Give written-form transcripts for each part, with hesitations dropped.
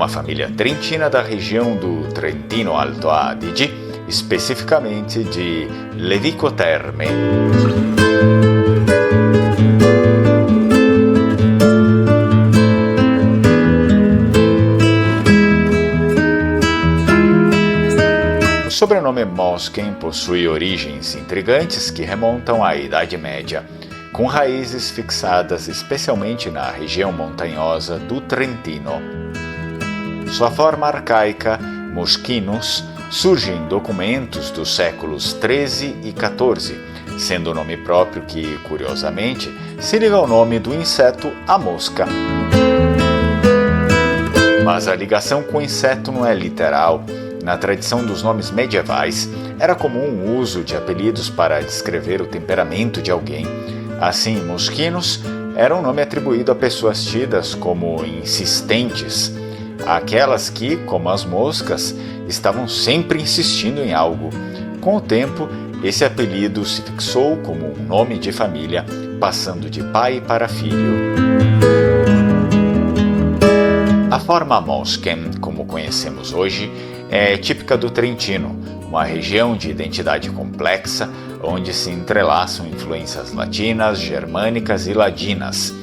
uma família trentina da região do Trentino Alto Adige, especificamente de Levico Terme. O sobrenome Moschen possui origens intrigantes que remontam à Idade Média, com raízes fixadas especialmente na região montanhosa do Trentino. Sua forma arcaica, Moschinus, surge em documentos dos séculos XIII e XIV, sendo o nome próprio que, curiosamente, se liga ao nome do inseto, a mosca. Mas a ligação com o inseto não é literal. Na tradição dos nomes medievais, era comum o uso de apelidos para descrever o temperamento de alguém. Assim, Moschinus era um nome atribuído a pessoas tidas como insistentes, aquelas que, como as moscas, estavam sempre insistindo em algo. Com o tempo, esse apelido se fixou como um nome de família, passando de pai para filho. A forma Moschen, como conhecemos hoje, é típica do Trentino, uma região de identidade complexa, onde se entrelaçam influências latinas, germânicas e ladinas.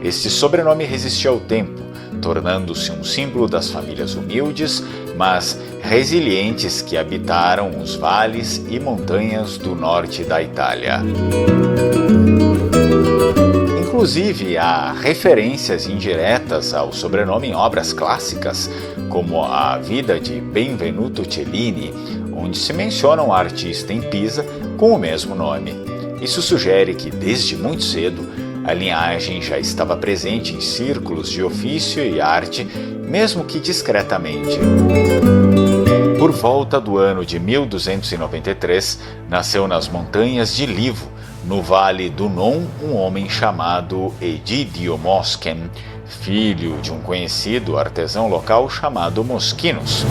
Este sobrenome resistiu ao tempo, tornando-se um símbolo das famílias humildes, mas resilientes que habitaram os vales e montanhas do norte da Itália. Inclusive, há referências indiretas ao sobrenome em obras clássicas, como A Vida de Benvenuto Cellini, onde se menciona um artista em Pisa com o mesmo nome. Isso sugere que, desde muito cedo, a linhagem já estava presente em círculos de ofício e arte, mesmo que discretamente. Por volta do ano de 1293, nasceu nas montanhas de Livo, no Vale do Non, um homem chamado Egidio Moschen, filho de um conhecido artesão local chamado Moschinus.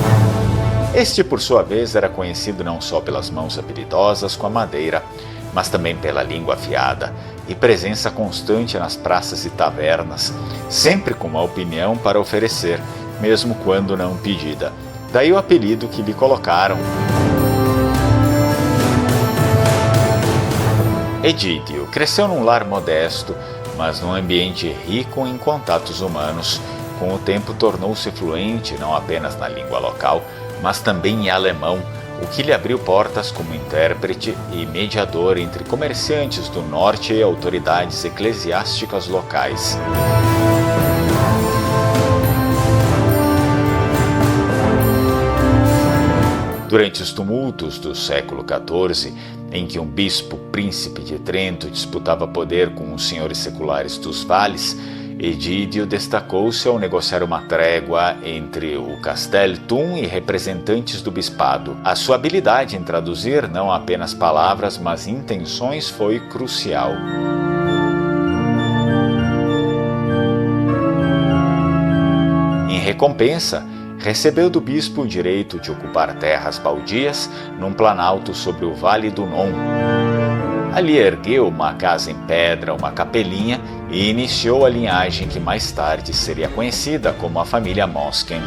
Este, por sua vez, era conhecido não só pelas mãos habilidosas com a madeira, mas também pela língua afiada e presença constante nas praças e tavernas, sempre com uma opinião para oferecer, mesmo quando não pedida. Daí o apelido que lhe colocaram. Egidio cresceu num lar modesto, mas num ambiente rico em contatos humanos. Com o tempo tornou-se fluente não apenas na língua local, mas também em alemão, o que lhe abriu portas como intérprete e mediador entre comerciantes do norte e autoridades eclesiásticas locais. Durante os tumultos do século XIV, em que um bispo príncipe de Trento disputava poder com os senhores seculares dos vales, Egidio destacou-se ao negociar uma trégua entre o Castel Thun e representantes do bispado. A sua habilidade em traduzir não apenas palavras, mas intenções foi crucial. Em recompensa, recebeu do bispo o direito de ocupar terras baldias num planalto sobre o Vale do Non. Ali ergueu uma casa em pedra, uma capelinha, e iniciou a linhagem que mais tarde seria conhecida como a família Moschen.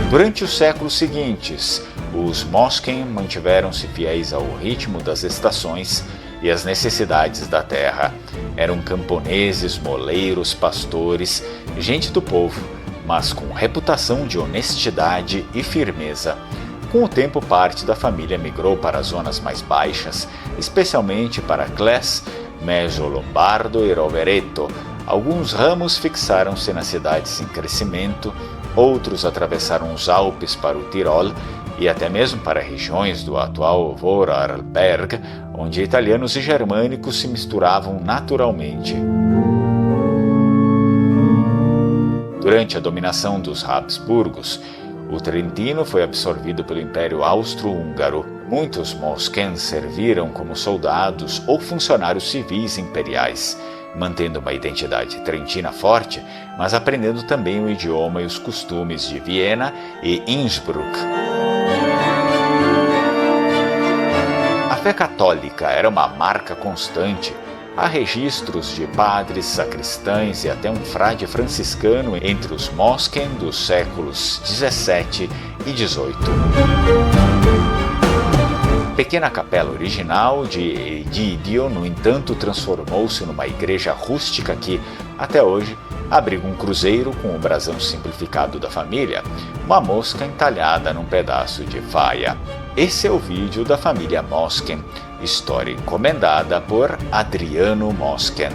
Durante os séculos seguintes, os Moschen mantiveram-se fiéis ao ritmo das estações e às necessidades da terra. Eram camponeses, moleiros, pastores, gente do povo, mas com reputação de honestidade e firmeza. Com o tempo, parte da família migrou para as zonas mais baixas, especialmente para Cles, Meso-Lombardo e Rovereto. Alguns ramos fixaram-se nas cidades em crescimento, outros atravessaram os Alpes para o Tirol e até mesmo para regiões do atual Vorarlberg, onde italianos e germânicos se misturavam naturalmente. Durante a dominação dos Habsburgos, o Trentino foi absorvido pelo Império Austro-Húngaro. Muitos Moschen serviram como soldados ou funcionários civis imperiais, mantendo uma identidade trentina forte, mas aprendendo também o idioma e os costumes de Viena e Innsbruck. A fé católica era uma marca constante. há registros de padres, sacristães e até um frade franciscano entre os Moschen dos séculos 17 e 18. Pequena capela original de Egidio, no entanto, transformou-se numa igreja rústica que, até hoje, abriga um cruzeiro com o brasão simplificado da família, uma mosca entalhada num pedaço de faia. Esse é o vídeo da família Moschen, história encomendada por Adriano Moschen.